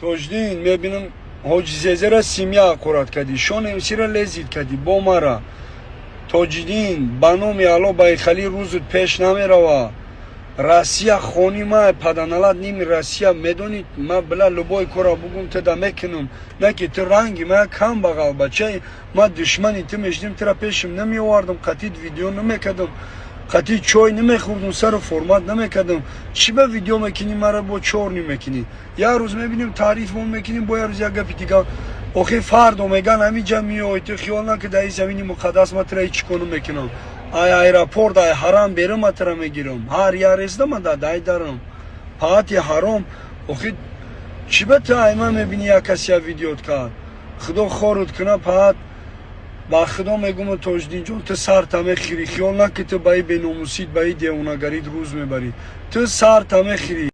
Tojdin میبینم حاجی را سیمیا قرات کردی شون امسی را لذیت کردی با مرا توجدین بانومی الو بای خالی روزت پیش نمیروا روسیه خونی ما پدانالات نیم روسیه میدونید ما بلا لبای کورا بگم تدا میکنم نه که تو رنگی ما کم بغل بچه ما دشمنی تو میشدیم ترا پیشم نمیواردم قطید ویدیو نمیکردم قطید چای نمیخوردم سر فرمات نمیکردم چی به ویدیو میکنی مرا با چور نمیکنی یا روز میبینیم تعریف مون میکنیم با یه روز یک گپی دیگه اوخی فرد میگن همینجا میای تو خیال نکن در این زمینی مقدس ما ترا هیچ کنم میکنم ای ایرپورت ای حرام برم ما ترا میگیرم هر یار است ما دای دارم پاتی حرام اوخی چی به تو ایما میبینی یک کسی ویدیوت کرد خدا خورد کنه پات با خدا میگم توجدین جون تو سر تمه خیری خیال نکن تو بای بیناموسید بای دیوانگری روز میبری تو سر تمه خیری